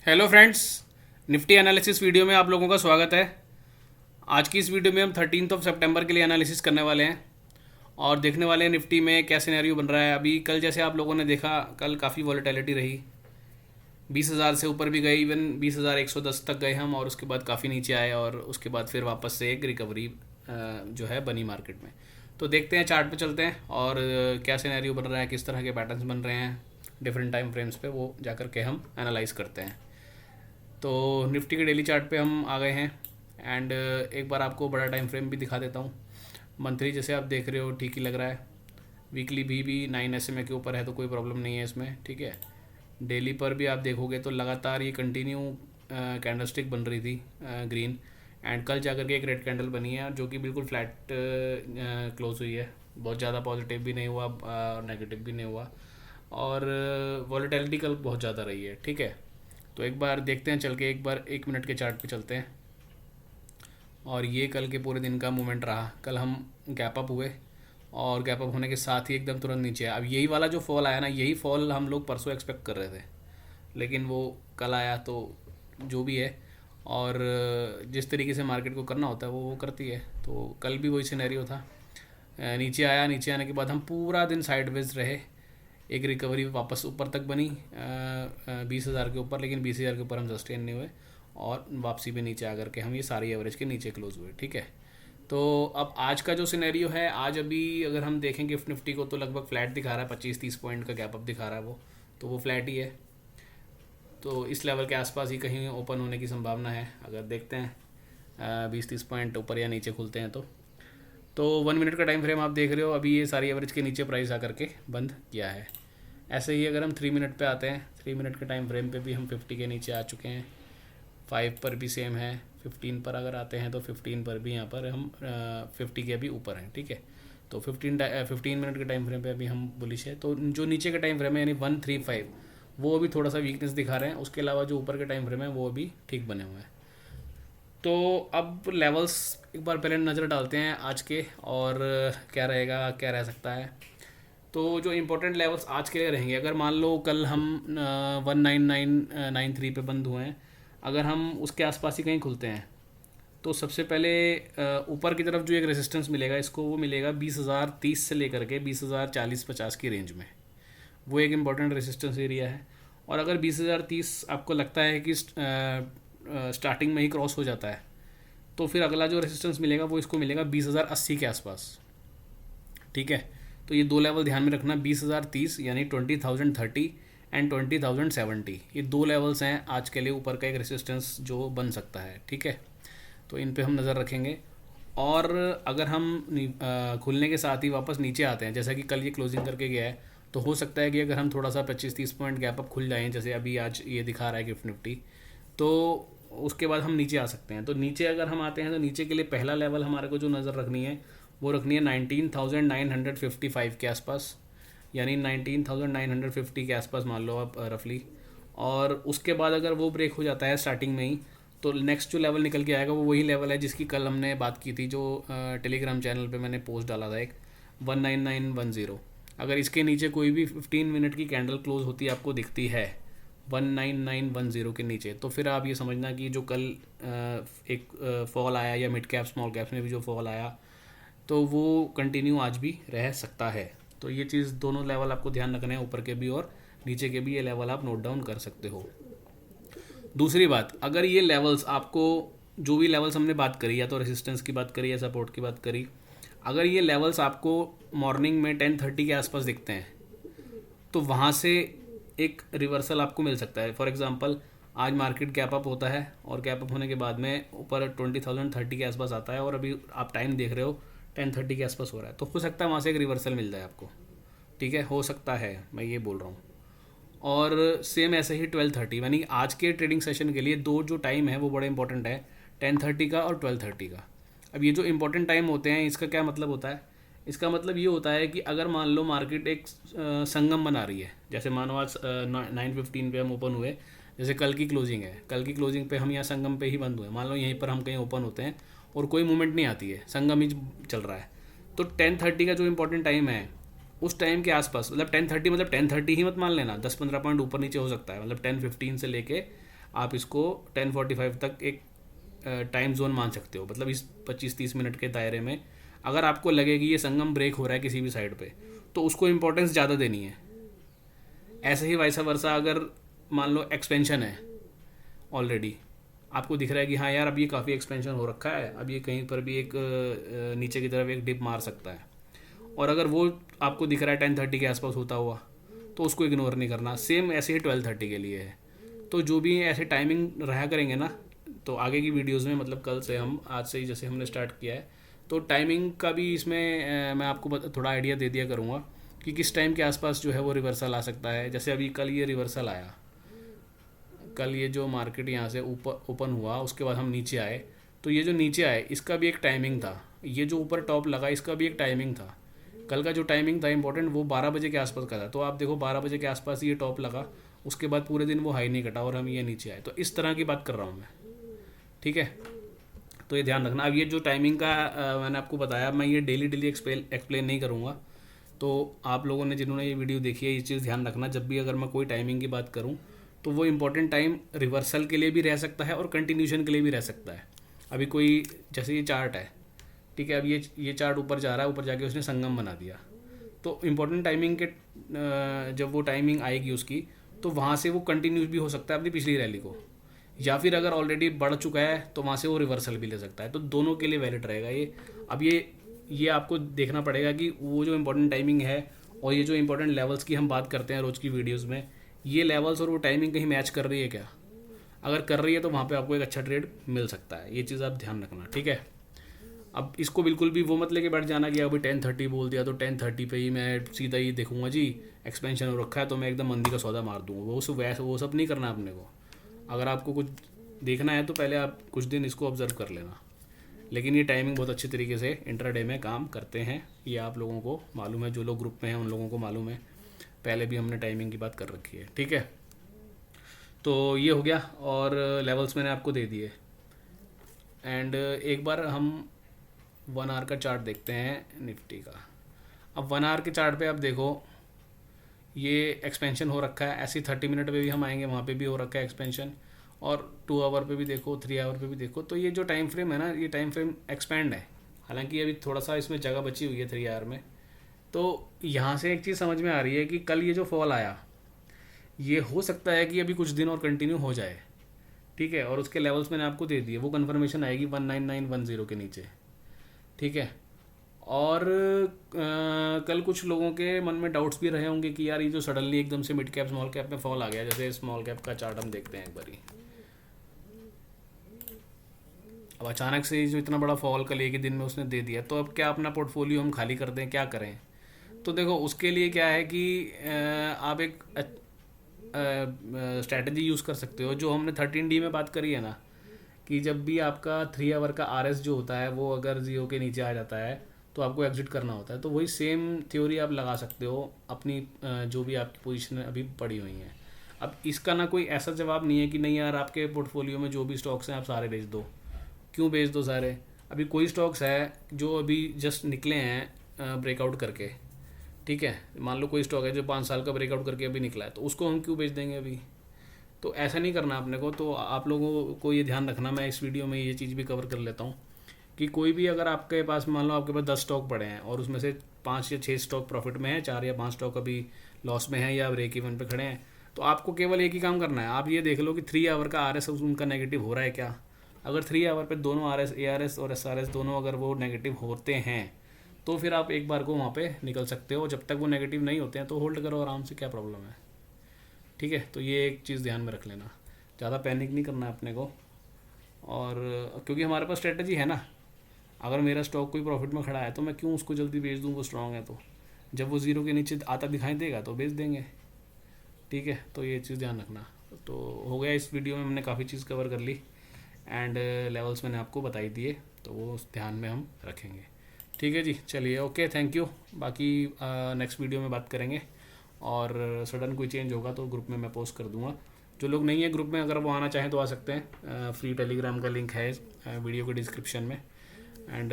Hello friends, Nifty analysis video में आप लोगों का स्वागत है। आज की इस वीडियो में हम 13 सितंबर के लिए एनालिसिस करने वाले हैं और देखने वाले हैं निफ्टी में क्या सिनेरियो बन रहा है। अभी कल जैसे आप लोगों ने देखा, कल काफ़ी वॉलेटिलिटी रही, 20,000 से ऊपर भी गए, इवन 20,110 तक गए हम और उसके बाद काफ़ी नीचे आए और उसके बाद फिर वापस से एक रिकवरी जो है बनी मार्केट में। तो देखते हैं, चार्ट पे चलते हैं और क्या सिनेरियो बन रहा है, किस तरह के पैटर्न्स बन रहे हैं डिफरेंट टाइम फ्रेम्स पे, वो जाकर के हम एनालाइज करते हैं। तो निफ्टी के डेली चार्ट पे हम आ गए हैं एंड एक बार आपको बड़ा टाइम फ्रेम भी दिखा देता हूँ। मंथली जैसे आप देख रहे हो ठीक ही लग रहा है, वीकली भी 9 SMA के ऊपर है तो कोई प्रॉब्लम नहीं है इसमें, ठीक है। डेली पर भी आप देखोगे तो लगातार ये कंटिन्यू कैंडलस्टिक बन रही थी ग्रीन, एंड कल जाकर के एक रेड कैंडल बनी है जो कि बिल्कुल फ्लैट क्लोज हुई है। बहुत ज़्यादा पॉजिटिव भी नहीं हुआ और नेगेटिव भी नहीं हुआ, और वॉलेटिलिटी कल बहुत ज़्यादा रही है, ठीक है। तो एक बार देखते हैं चल के, एक बार 1 मिनट के चार्ट पे चलते हैं। और ये कल के पूरे दिन का मूवमेंट रहा। कल हम गैप अप हुए और गैप अप होने के साथ ही एकदम तुरंत नीचे आया। अब यही वाला जो फॉल आया ना, यही फॉल हम लोग परसों एक्सपेक्ट कर रहे थे, लेकिन वो कल आया। तो जो भी है, और जिस तरीके से मार्केट को करना होता है वो करती है। तो कल भी वही सिनेरियो था, नीचे आया, नीचे आने के बाद हम पूरा दिन साइडवेज रहे। एक रिकवरी वापस ऊपर तक बनी 20,000 के ऊपर, लेकिन 20,000 के ऊपर हम सस्टेन नहीं हुए और वापसी पे नीचे आकर के हम ये सारी एवरेज के नीचे क्लोज हुए, ठीक है। तो अब आज का जो सिनेरियो है, आज अभी अगर हम देखें गिफ्ट निफ्टी को तो लगभग फ्लैट दिखा रहा है, 25-30 पॉइंट का गैप अप दिखा रहा है वो, तो वो फ्लैट ही है। तो इस लेवल के आसपास ही कहीं ओपन होने की संभावना है। अगर देखते हैं 20-30 पॉइंट ऊपर या नीचे खुलते हैं तो 1 मिनट का टाइम फ्रेम आप देख रहे हो, अभी ये सारी एवरेज के नीचे प्राइस आकर के बंद किया है। ऐसे ही अगर हम 3 मिनट पे आते हैं, 3 मिनट के टाइम फ्रेम पे भी हम 50 के नीचे आ चुके हैं। 5 पर भी सेम है, 15 पर अगर आते हैं तो 15 पर भी यहाँ पर हम 50 के भी ऊपर हैं, ठीक है। तो 15 मिनट के टाइम फ्रेम पे अभी हम बुलिश है। तो जो नीचे का टाइम फ्रेम है यानी 135, वो अभी थोड़ा सा वीकनेस दिखा रहे हैं। उसके अलावा जो ऊपर के टाइम फ्रेम है वो अभी ठीक बने हुए हैं। तो अब लेवल्स एक बार पहले नज़र डालते हैं आज के, और क्या रहेगा, क्या रह सकता है। तो जो इम्पोर्टेंट लेवल्स आज के लिए रहेंगे, अगर मान लो कल हम 19993 पे बंद हुए हैं, अगर हम उसके आसपास ही कहीं खुलते हैं तो सबसे पहले ऊपर की तरफ जो एक रेजिस्टेंस मिलेगा इसको, वो मिलेगा 20,030 से लेकर के 20,040-50 की रेंज में। वो एक इम्पॉर्टेंट रेजिस्टेंस एरिया है। और अगर 20,030 आपको लगता है कि स्टार्टिंग में ही क्रॉस हो जाता है, तो फिर अगला जो रेजिस्टेंस मिलेगा वो इसको मिलेगा 20,080 के आसपास, ठीक है। तो ये दो लेवल ध्यान में रखना, 20,030 यानी 20,030 एंड 20,070, ये दो लेवल्स हैं आज के लिए ऊपर का एक रेजिस्टेंस जो बन सकता है, ठीक है। तो इन पे हम नज़र रखेंगे। और अगर हम खुलने के साथ ही वापस नीचे आते हैं, जैसा कि कल ये क्लोजिंग करके गया है, तो हो सकता है कि अगर हम थोड़ा सा 25-30 पॉइंट गैप अप खुल जाएँ, जैसे अभी आज ये दिखा रहा है गिफ्ट निफ्टी, तो उसके बाद हम नीचे आ सकते हैं। तो नीचे अगर हम आते हैं तो नीचे के लिए पहला लेवल हमारे को जो नज़र रखनी है वो रखनी है 19,955 के आसपास, यानी 19,950 के आसपास मान लो आप रफली। और उसके बाद अगर वो ब्रेक हो जाता है स्टार्टिंग में ही, तो नेक्स्ट जो लेवल निकल के आएगा वो वही लेवल है जिसकी कल हमने बात की थी, जो टेलीग्राम चैनल पे मैंने पोस्ट डाला था, एक 19910। अगर इसके नीचे कोई भी 15 मिनट की कैंडल क्लोज होती आपको दिखती है 19910 के नीचे, तो फिर आप ये समझना कि जो कल एक फॉल आया या मिड कैप स्मॉल कैप्स में भी जो फॉल आया, तो वो कंटिन्यू आज भी रह सकता है। तो ये चीज़, दोनों लेवल आपको ध्यान रखना है, ऊपर के भी और नीचे के भी, ये लेवल आप नोट डाउन कर सकते हो। दूसरी बात, अगर ये लेवल्स आपको, जो भी लेवल्स हमने बात करी, या तो रेसिस्टेंस की बात करी या सपोर्ट की बात करी, अगर ये लेवल्स आपको मॉर्निंग में 10:30 के आसपास दिखते हैं तो वहाँ से एक रिवर्सल आपको मिल सकता है। फॉर एग्जांपल, आज मार्केट गैप अप होता है और गैप अप होने के बाद में ऊपर 20,030 के आसपास आता है, और अभी आप टाइम देख रहे हो 10:30 के आसपास हो रहा है, तो हो सकता है वहाँ से एक रिवर्सल मिल जाए आपको, ठीक है, हो सकता है, मैं ये बोल रहा हूँ। और सेम ऐसे ही 12:30, यानी आज के ट्रेडिंग सेशन के लिए दो जो टाइम है वो बड़ा इंपॉर्टेंट है, 10:30 का और 12:30 का। अब ये जो इंपॉर्टेंट टाइम होते हैं, इसका क्या मतलब होता है, इसका मतलब ये होता है कि अगर मान लो मार्केट एक संगम बना रही है, जैसे मानो आज 9:15 पे हम ओपन हुए, जैसे कल की क्लोजिंग है, कल की क्लोजिंग पे हम यहाँ संगम पे ही बंद हुए, मान लो यहीं पर हम कहीं ओपन होते हैं और कोई मूवमेंट नहीं आती है, संगम ही चल रहा है, तो 10:30 का जो इंपॉर्टेंट टाइम है उस टाइम के आसपास, मतलब 10:30 मतलब 10:30 ही मत मान लेना, 10-15 पॉइंट ऊपर नीचे हो सकता है, मतलब 10:15 से लेके आप इसको 10:45 तक एक टाइम जोन मान सकते हो। मतलब इस 25-30 मिनट के दायरे में अगर आपको लगे कि ये संगम ब्रेक हो रहा है किसी भी साइड पे, तो उसको इम्पोर्टेंस ज़्यादा देनी है। ऐसे ही वैसा वर्सा अगर मान लो एक्सपेंशन है ऑलरेडी, आपको दिख रहा है कि हाँ यार अब ये काफ़ी एक्सपेंशन हो रखा है, अब ये कहीं पर भी एक नीचे की तरफ एक डिप मार सकता है, और अगर वो आपको दिख रहा है 10:30 के आसपास होता हुआ, तो उसको इग्नोर नहीं करना। सेम ऐसे ही 12:30 के लिए है। तो जो भी ऐसे टाइमिंग रहा करेंगे ना, तो आगे की वीडियोस में, मतलब कल से हम, आज से ही जैसे हमने स्टार्ट किया है, तो टाइमिंग का भी इसमें मैं आपको थोड़ा आइडिया दे दिया करूँगा कि किस टाइम के आसपास जो है वो रिवर्सल आ सकता है। जैसे अभी कल ये रिवर्सल आया, कल ये जो मार्केट यहाँ से ऊपर ओपन हुआ, उसके बाद हम नीचे आए, तो ये जो नीचे आए इसका भी एक टाइमिंग था। ये जो ऊपर टॉप लगा इसका भी एक टाइमिंग था। कल का जो टाइमिंग था इंपॉर्टेंट, वो 12 बजे के आसपास का था। तो आप देखो 12 बजे के आसपास ये टॉप लगा, उसके बाद पूरे दिन वो हाई नहीं कटा और हम ये नीचे आए। तो इस तरह की बात कर रहा हूँ मैं, ठीक है। तो ये ध्यान रखना। अब ये जो टाइमिंग का मैंने आपको बताया, मैं ये डेली एक्सप्लेन नहीं करूँगा। तो आप लोगों ने जिन्होंने ये वीडियो देखी है, ये चीज़ ध्यान रखना, जब भी अगर मैं कोई टाइमिंग की बात करूँ तो वो इम्पोर्टेंट टाइम रिवर्सल के लिए भी रह सकता है और कंटिन्यूशन के लिए भी रह सकता है। अभी कोई, जैसे ये चार्ट है, ठीक है, अब ये चार्ट ऊपर जा रहा है, ऊपर जाके उसने संगम बना दिया, तो इम्पोर्टेंट टाइमिंग के जब वो टाइमिंग आएगी उसकी, तो वहाँ से वो कंटिन्यू भी हो सकता है अपनी पिछली रैली को, या फिर अगर ऑलरेडी बढ़ चुका है तो वहाँ से वो रिवर्सल भी ले सकता है। तो दोनों के लिए वैलिड रहेगा ये। अब ये आपको देखना पड़ेगा कि वो जो इम्पोर्टेंट टाइमिंग है और ये जो इम्पोर्टेंट लेवल्स की हम बात करते हैं रोज़ की वीडियोज़ में, ये लेवल्स और वो टाइमिंग कहीं मैच कर रही है क्या। अगर कर रही है तो वहाँ पे आपको एक अच्छा ट्रेड मिल सकता है। ये चीज़ आप ध्यान रखना, ठीक है। अब इसको बिल्कुल भी वो मत लेके बैठ जाना कि अभी 10:30 बोल दिया तो 10:30 पे ही मैं सीधा ही देखूंगा जी एक्सपेंशन हो रखा है तो मैं एकदम मंदी का सौदा मार दूंगा। वो सब नहीं करना अपने को। अगर आपको कुछ देखना है तो पहले आप कुछ दिन इसको ऑब्जर्व कर लेना। लेकिन ये टाइमिंग बहुत अच्छी तरीके से इंट्राडे में काम करते हैं, ये आप लोगों को मालूम है। जो लोग ग्रुप में हैं उन लोगों को मालूम है, पहले भी हमने टाइमिंग की बात कर रखी है, ठीक है। तो ये हो गया, और लेवल्स मैंने आपको दे दिए। एंड एक बार हम 1 आवर का चार्ट देखते हैं निफ्टी का। अब 1 आवर के चार्ट पे आप देखो, ये एक्सपेंशन हो रखा है। ऐसे 30 मिनट पे भी हम आएंगे, वहाँ पे भी हो रखा है एक्सपेंशन, और 2 आवर पे भी देखो, 3 आवर पे भी देखो। तो ये जो टाइम फ्रेम है ना, ये टाइम फ्रेम एक्सपेंड है। हालांकि अभी थोड़ा सा इसमें जगह बची हुई है 3 आवर में। तो यहाँ से एक चीज़ समझ में आ रही है कि कल ये जो फॉल आया, ये हो सकता है कि अभी कुछ दिन और कंटिन्यू हो जाए, ठीक है। और उसके लेवल्स मैंने आपको दे दिए, वो कन्फर्मेशन आएगी 19910 के नीचे, ठीक है। और कल कुछ लोगों के मन में डाउट्स भी रहे होंगे कि यार ये जो सडनली एकदम से मिड कैप स्मॉल कैप में फॉल आ गया। जैसे स्मॉल कैप का चार्ट हम देखते हैं एक बारी। अब अचानक से जो इतना बड़ा फॉल कल एक ही दिन में उसने दे दिया, तो अब क्या अपना पोर्टफोलियो हम खाली कर दें, क्या करें। तो देखो उसके लिए क्या है कि आप एक स्ट्रैटेजी यूज़ कर सकते हो, जो हमने 13D में बात करी है ना, कि जब भी आपका 3 आवर का RS जो होता है वो अगर 0 के नीचे आ जाता है तो आपको एग्जिट करना होता है। तो वही सेम थ्योरी आप लगा सकते हो अपनी जो भी आपकी पोजीशन अभी पड़ी हुई हैं। अब इसका ना कोई ऐसा जवाब नहीं है कि नहीं यार आपके पोर्टफोलियो में जो भी स्टॉक्स हैं आप सारे बेच दो। क्यों बेच दो सारे? अभी कोई स्टॉक्स है जो अभी जस्ट निकले हैं ब्रेकआउट करके, ठीक है। मान लो कोई स्टॉक है जो 5 साल का ब्रेकआउट करके अभी निकला है, तो उसको हम क्यों बेच देंगे अभी? तो ऐसा नहीं करना अपने को। तो आप लोगों को ये ध्यान रखना, मैं इस वीडियो में ये चीज़ भी कवर कर लेता हूँ कि कोई भी अगर आपके पास, मान लो आपके पास 10 स्टॉक पड़े हैं और उसमें से 5 या 6 स्टॉक प्रॉफिट में है, 4 या 5 स्टॉक अभी लॉस में है या ब्रेक इवन पे खड़े हैं, तो आपको केवल एक ही काम करना है। आप ये देख लो कि 3 आवर का RS उनका नेगेटिव हो रहा है क्या। अगर 3 आवर पे दोनों ARS और SRS दोनों अगर वो नेगेटिव होते हैं तो फिर आप एक बार को वहाँ पे निकल सकते हो। जब तक वो नेगेटिव नहीं होते हैं तो होल्ड करो आराम से, क्या प्रॉब्लम है, ठीक है। तो ये एक चीज़ ध्यान में रख लेना, ज़्यादा पैनिक नहीं करना है अपने को। और क्योंकि हमारे पास स्ट्रेटजी है ना, अगर मेरा स्टॉक कोई प्रॉफिट में खड़ा है तो मैं क्यों उसको जल्दी बेच दूँ, वो स्ट्रॉन्ग है तो। जब वो 0 के नीचे आता दिखाई देगा तो बेच देंगे, ठीक है। तो ये चीज़ ध्यान रखना। तो हो गया, इस वीडियो में हमने काफ़ी चीज़ कवर कर ली एंड लेवल्स मैंने आपको बताई दिए, तो वो ध्यान में हम रखेंगे, ठीक है जी। चलिए, ओके, थैंक यू। बाकी नेक्स्ट वीडियो में बात करेंगे, और सडन कोई चेंज होगा तो ग्रुप में मैं पोस्ट कर दूंगा। जो लोग नहीं है ग्रुप में, अगर वो आना चाहें तो आ सकते हैं। फ्री टेलीग्राम का लिंक है वीडियो के डिस्क्रिप्शन में। एंड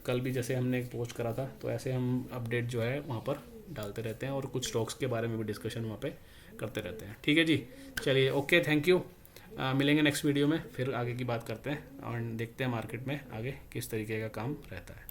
कल भी जैसे हमने एक पोस्ट करा था, तो ऐसे हम अपडेट जो है वहाँ पर डालते रहते हैं, और कुछ स्टॉक्स के बारे में भी डिस्कशन वहाँ पे करते रहते हैं, ठीक है जी। चलिए, ओके, थैंक यू। मिलेंगे नेक्स्ट वीडियो में, फिर आगे की बात करते हैं और देखते हैं मार्केट में आगे किस तरीके का काम रहता है।